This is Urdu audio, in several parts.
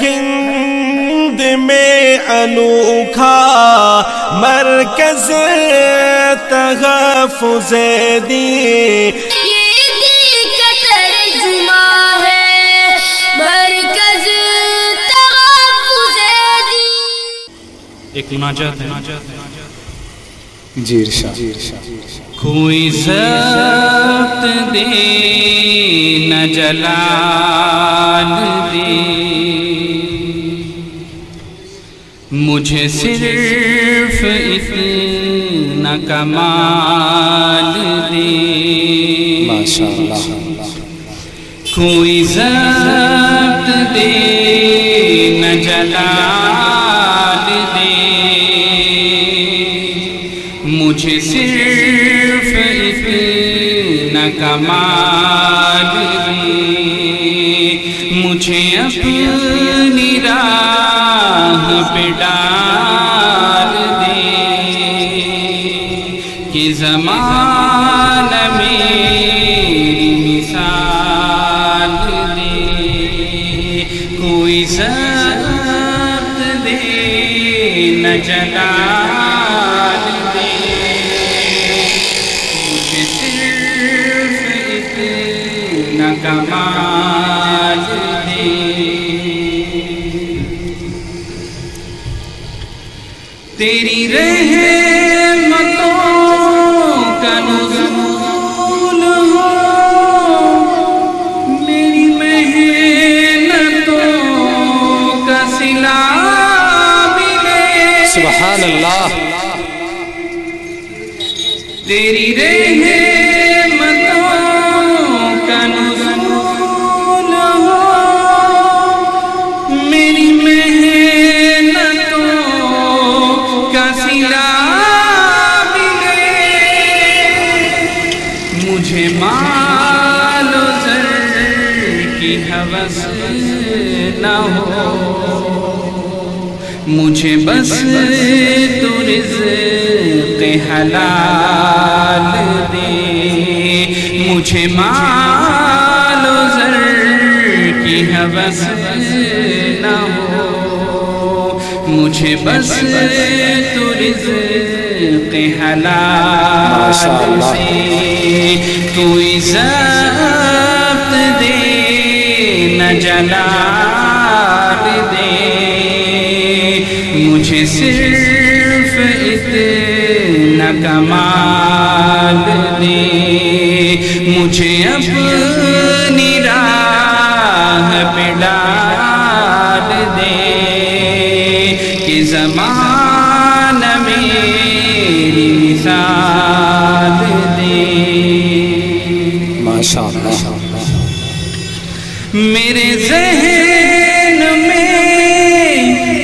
ہند میں انوکھا مرکز تحفظ دین، ایک مناجات ہے جی ارشاد۔ کوئی ضبط دے نہ جلال دے، مجھے صرف اتنا کمال دے، ماشاءاللہ۔ کوئی ضبط دے نہ جلال دے، مجھے صرف اتنا کمال دے، مجھے اپنی راہ پہ ڈال دے، کہ زمانہ میری مثال دے، کوئی ضبط دے نہ جلال دے، مجھے صرف اتنا کمال دے، تیری رحمتوں کا نزول ہو، میری محنتوں کا صلہ ملے، سبحان اللہ۔ تیری رحمتوں کا نزول ہو، میری محنتوں کا صلہ ملے، مجھے مال و زر کی ہوس نہ ہو، مجھے بس تو رزق حلال دے، مجھے مال و زر کی ہوس نہ ہو، مجھے بس تو رزق حلال دے، کوئی ضبط دے نہ جلال دے، مجھے صرف اتنا کمال دے، مجھے اپنی راہ پہ ڈال دے، کہ زمانہ میری مثال دے، ماشاءاللہ۔ میرے ذہن میں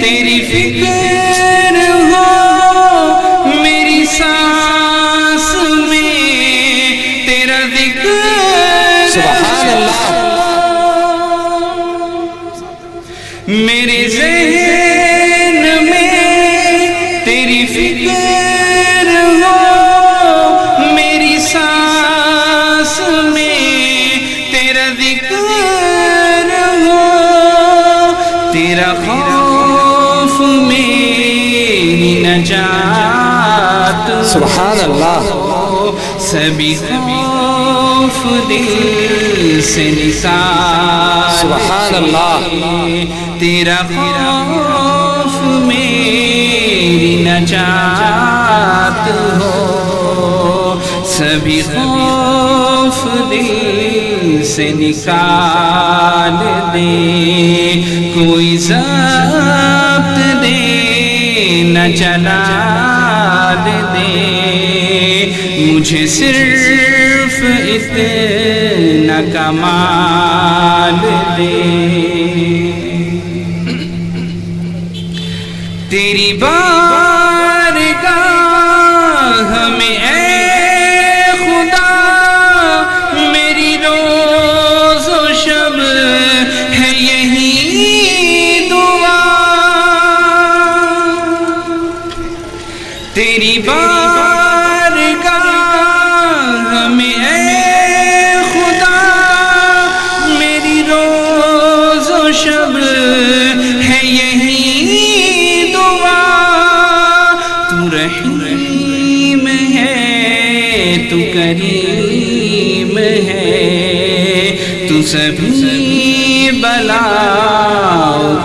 تیری فکر ہو، میری سانس میں تیرا ذکر، سبحان اللہ۔ میرے ذہن میں تیری فکر ہو، میری سانس میں تیرا ذکر ہو، تیرا خوف میری نجات ہو، سبحان اللہ۔ سبھی خوف دل سے نثار، سبحان اللہ۔ تیرا خوف میری نجات ہو، سبھی خوف دل سے نکال دے، کوئی ضبط دے نہ جلال دے، مجھے صرف اتنا کمال دے، تیری بارگاہ میں اے خدا میری روز و شب ہے یہی دعا، تیری بارگاہ میں اے خدا میری روز و شب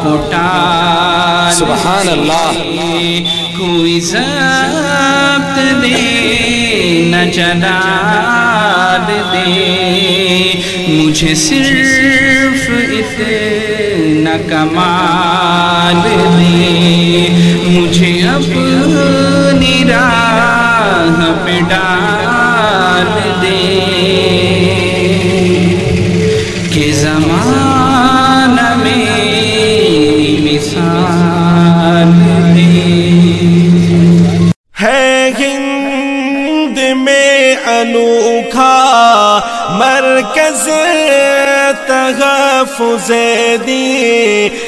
کو ٹال سبحان اللہ کوئی ضبط دے نہ جلال دے مجھے صرف اتنا کمال دے مجھے اپنی راہ پہ ڈال دے کہ زمانہ میں مثال ہے ہند میں انوکھا مرکز تحفظ دین